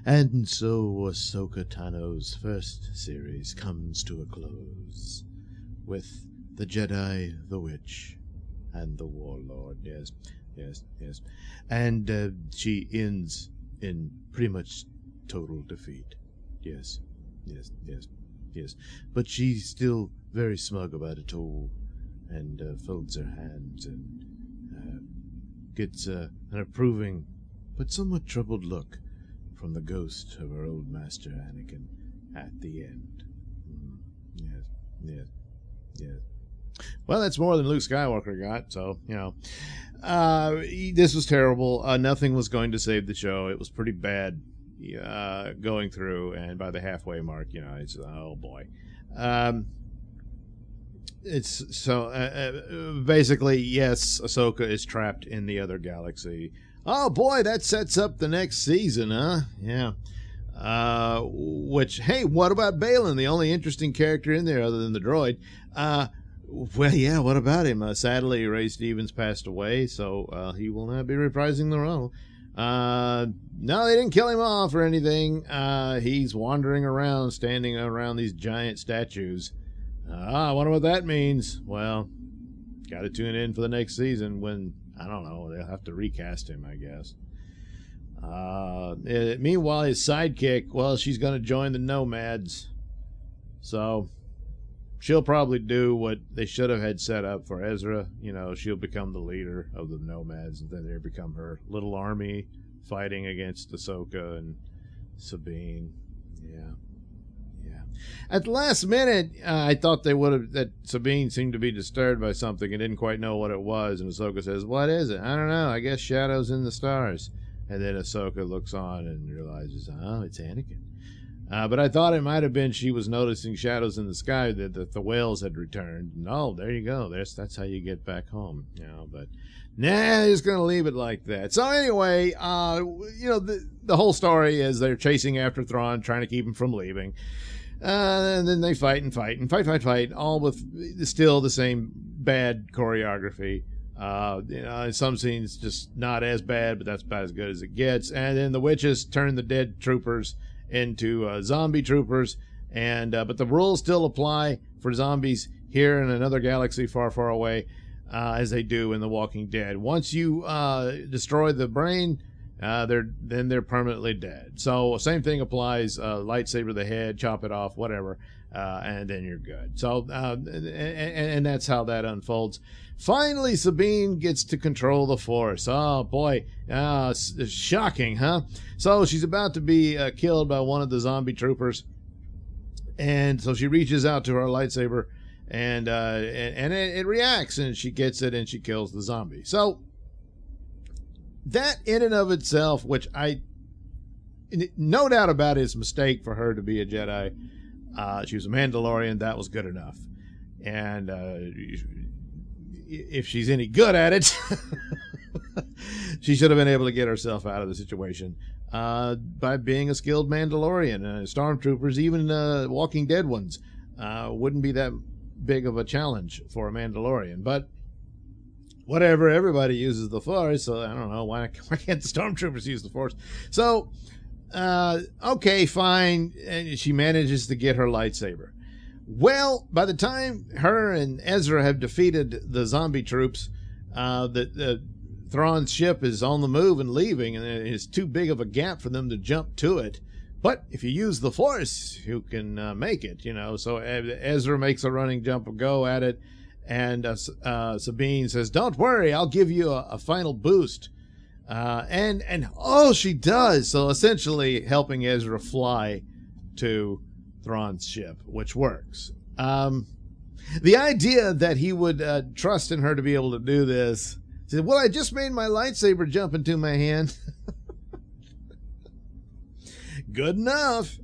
And so Ahsoka Tano's first series comes to a close with the Jedi, the Witch, and the Warlord. Yes, yes, yes. And she ends in pretty much total defeat. Yes, yes, yes, yes. But she's still very smug about it all, and folds her hands and gets an approving but somewhat troubled look from the ghost of her old master Anakin at the end. Yes, yes, yes. Well, that's more than Luke Skywalker got, so, you know. This was terrible. Nothing was going to save the show. It was pretty bad going through, and by the halfway mark, you know, it's, oh boy. It's so basically, yes, Ahsoka is trapped in the other galaxy. Oh boy, that sets up the next season, huh? Yeah. Which, hey, what about Balin, the only interesting character in there other than the droid? Well, yeah, what about him? Sadly, Ray Stevens passed away, so he will not be reprising the role. No, they didn't kill him off or anything. He's wandering around, standing around these giant statues. I wonder what that means. Well, got to tune in for the next season when, I don't know, they'll have to recast him, I guess. Meanwhile, his sidekick, well, she's going to join the Nomads. So she'll probably do what they should have had set up for Ezra. You know, she'll become the leader of the Nomads, and then they become her little army fighting against Ahsoka and Sabine. Yeah. At the last minute, I thought that Sabine seemed to be disturbed by something and didn't quite know what it was. And Ahsoka says, "What is it?" "I don't know. I guess shadows in the stars." And then Ahsoka looks on and realizes, oh, it's Anakin. But I thought it might have been she was noticing shadows in the sky, that the whales had returned. No, there you go. That's how you get back home. You know, but nah, just going to leave it like that. So anyway, you know, the whole story is they're chasing after Thrawn, trying to keep him from leaving. And then they fight, all with still the same bad choreography. You know, some scenes just not as bad, but that's about as good as it gets. And then the witches turn the dead troopers into zombie troopers, and but the rules still apply for zombies here in another galaxy far, far away, as they do in The Walking Dead. Once you destroy the brain, they're permanently dead. So same thing applies. Lightsaber the head, chop it off, whatever, and then you're good. So and that's how that unfolds. Finally, Sabine gets to control the Force. Oh boy, shocking, huh? So she's about to be killed by one of the zombie troopers, and so she reaches out to her lightsaber, and it reacts, and she gets it, and she kills the zombie. So that in and of itself, which no doubt about it, is a mistake for her to be a Jedi. She was a Mandalorian. That was good enough. And if she's any good at it, she should have been able to get herself out of the situation by being a skilled Mandalorian. Stormtroopers, even Walking Dead ones, wouldn't be that big of a challenge for a Mandalorian. But whatever, everybody uses the Force, so I don't know, why can't the Stormtroopers use the Force? So, okay, fine, and she manages to get her lightsaber. Well, by the time her and Ezra have defeated the zombie troops, the Thrawn's ship is on the move and leaving, and it's too big of a gap for them to jump to it. But if you use the Force, you can make it, you know. So Ezra makes a running jump, a go at it, and Sabine says, "Don't worry, I'll give you a final boost." And she does. So essentially helping Ezra fly to Thrawn's ship, which works. The idea that he would trust in her to be able to do this, he said, "Well, I just made my lightsaber jump into my hand." Good enough.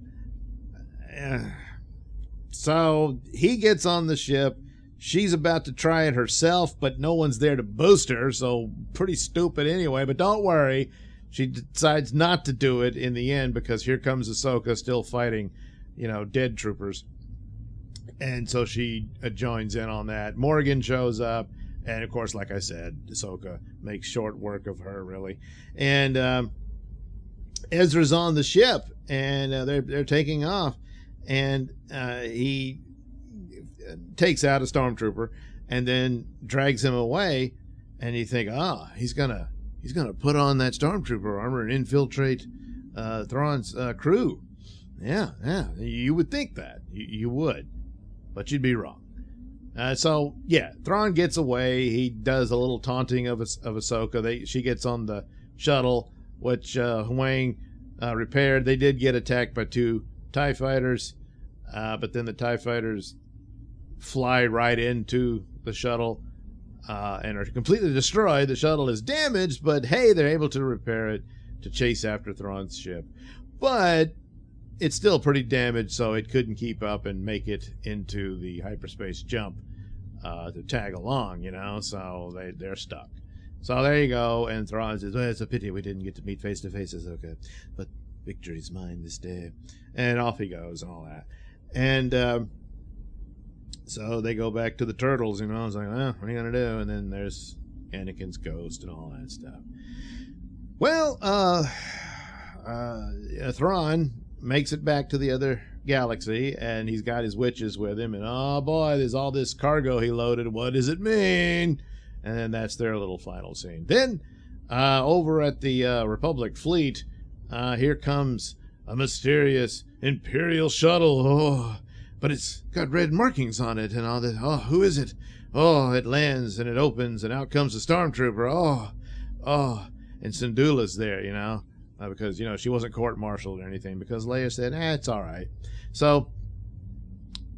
So he gets on the ship. She's about to try it herself, but no one's there to boost her, so pretty stupid anyway. But don't worry, she decides not to do it in the end, because here comes Ahsoka still fighting, you know, dead troopers. And so she joins in on that. Morgan shows up, and of course, like I said, Ahsoka makes short work of her, really. And Ezra's on the ship, and they're taking off, and he takes out a stormtrooper and then drags him away, and you think, he's gonna put on that stormtrooper armor and infiltrate Thrawn's crew. Yeah, you would think that. You would, but you'd be wrong. So yeah, Thrawn gets away. He does a little taunting of Ahsoka. She gets on the shuttle, which Huang repaired. They did get attacked by 2 TIE fighters, but then the TIE fighters fly right into the shuttle and are completely destroyed. The shuttle is damaged, but hey, they're able to repair it to chase after Thrawn's ship. But it's still pretty damaged, so it couldn't keep up and make it into the hyperspace jump to tag along, so they're stuck. So there you go, and Thrawn says, well, it's a pity we didn't get to meet face to face, Ahsoka, but victory's mine this day. And off he goes and all that. And so they go back to the turtles, It's like, well, what are you going to do? And then there's Anakin's ghost and all that stuff. Well, Thrawn makes it back to the other galaxy, and he's got his witches with him, and oh boy, there's all this cargo he loaded. What does it mean? And then that's their little final scene. Then over at the Republic fleet, here comes a mysterious Imperial shuttle. But it's got red markings on it and all that. Who is it? It lands and it opens, and out comes the stormtrooper. And Syndulla's there, because, she wasn't court-martialed or anything, because Leia said, it's all right. So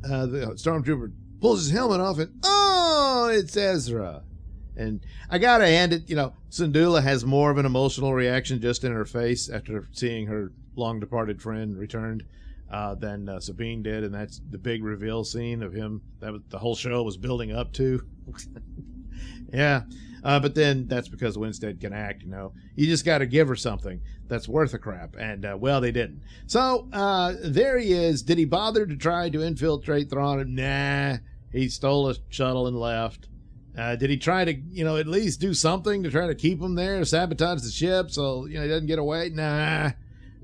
the stormtrooper pulls his helmet off, and it's Ezra. And I gotta hand it, Syndulla has more of an emotional reaction just in her face after seeing her long-departed friend returned than Sabine did, and that's the big reveal scene of him that the whole show was building up to. Yeah. But then that's because Winstead can act, You just got to give her something that's worth a crap. And, well, they didn't. So there he is. Did he bother to try to infiltrate Thrawn? Nah. He stole a shuttle and left. Did he try to, at least do something to try to keep him there, sabotage the ship so, he doesn't get away? Nah.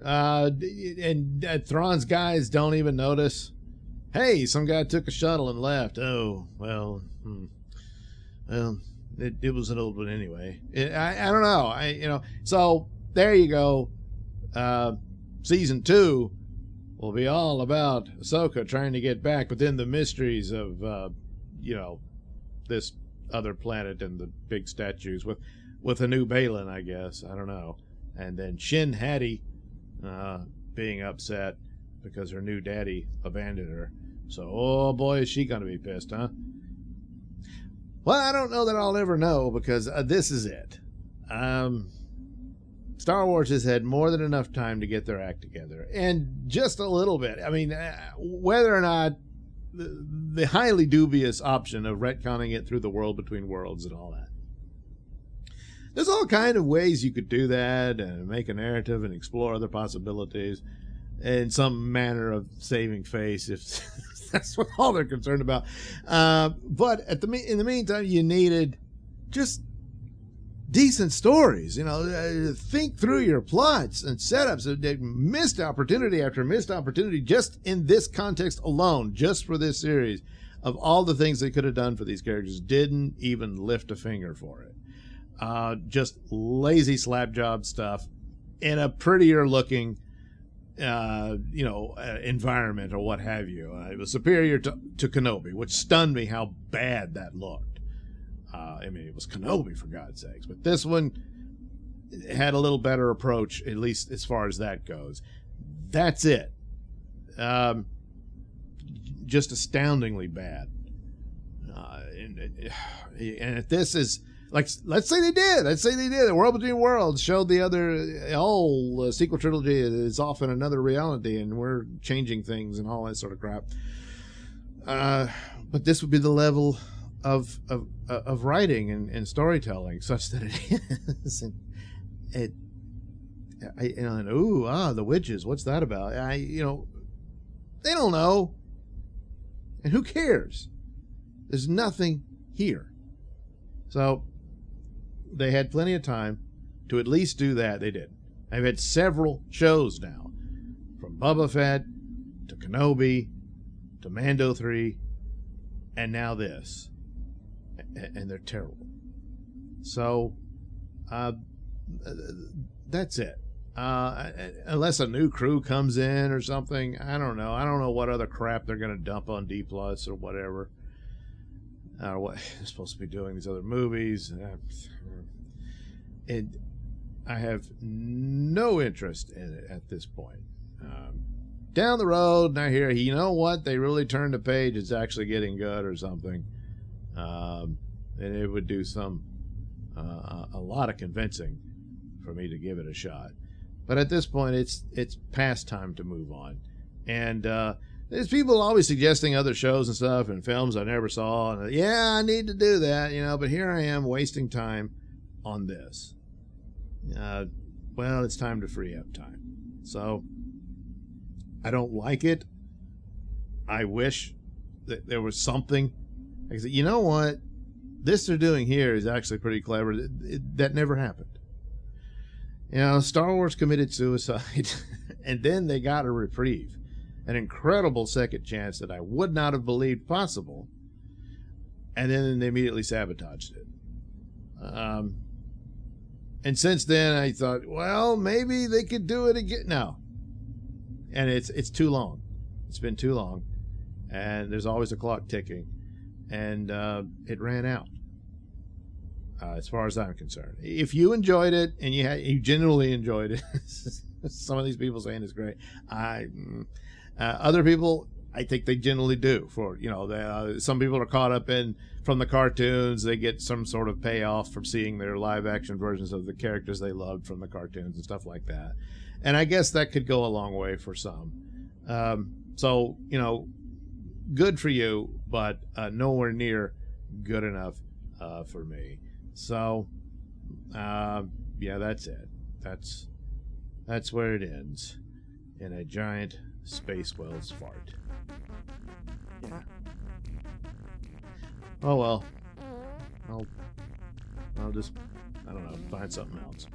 And Thrawn's guys don't even notice. Hey, some guy took a shuttle and left. Oh, well, well, it was an old one anyway. I don't know. So there you go. Season 2 will be all about Ahsoka trying to get back, but then the mysteries of, this other planet and the big statues with a new Balin, I guess. I don't know. And then Shin Hati being upset because her new daddy abandoned her. So, oh boy, is she going to be pissed, huh? Well, I don't know that I'll ever know, because this is it. Star Wars has had more than enough time to get their act together. And just a little bit. I mean, whether or not the highly dubious option of retconning it through the world between worlds and all that. There's all kind of ways you could do that and make a narrative and explore other possibilities in some manner of saving face, if that's what all they're concerned about. But in the meantime, you needed just decent stories. Think through your plots and setups. Missed opportunity after missed opportunity just in this context alone, just for this series, of all the things they could have done for these characters. Didn't even lift a finger for it. Just lazy slap job stuff in a prettier looking environment or what have you. It was superior to Kenobi, which stunned me how bad that looked. It was Kenobi, for God's sakes, but this one had a little better approach, at least as far as that goes. That's it. Just astoundingly bad. And if this is, let's say they did. The World Between Worlds showed the other whole sequel trilogy is off in another reality, and we're changing things and all that sort of crap. But this would be the level of writing and storytelling, such that it is. The witches. What's that about? They don't know, and who cares? There's nothing here. So they had plenty of time to at least do that. They did. I've had several shows now, from Boba Fett to Kenobi to Mando 3, and now this. And they're terrible. So, that's it. Unless a new crew comes in or something, I don't know. I don't know what other crap they're going to dump on D Plus or whatever. What they're supposed to be doing, these other movies. I have no interest in it at this point. Down the road, and I hear, you know what, they really turned the page, it's actually getting good or something. And it would do a lot of convincing for me to give it a shot. But at this point, it's past time to move on. And there's people always suggesting other shows and stuff and films I never saw. And yeah, I need to do that, but here I am wasting time on this. Well, it's time to free up time. So I don't like it. I wish that there was something. I said, you know what? This they're doing here is actually pretty clever. That never happened. Star Wars committed suicide, and then they got a reprieve. An incredible second chance that I would not have believed possible, and then they immediately sabotaged it. And since then, I thought, well, maybe they could do it again. No. And it's too long. It's been too long, and there's always a clock ticking, and it ran out. As far as I'm concerned, if you enjoyed it and you genuinely enjoyed it, some of these people saying it's great. Other people, I think they generally do. Some people are caught up in from the cartoons. They get some sort of payoff from seeing their live action versions of the characters they loved from the cartoons and stuff like that. And I guess that could go a long way for some. So good for you, but nowhere near good enough for me. So, yeah, that's it. That's where it ends, in a giant Space Wells fart. Yeah. Oh well. I'll just, I don't know, find something else.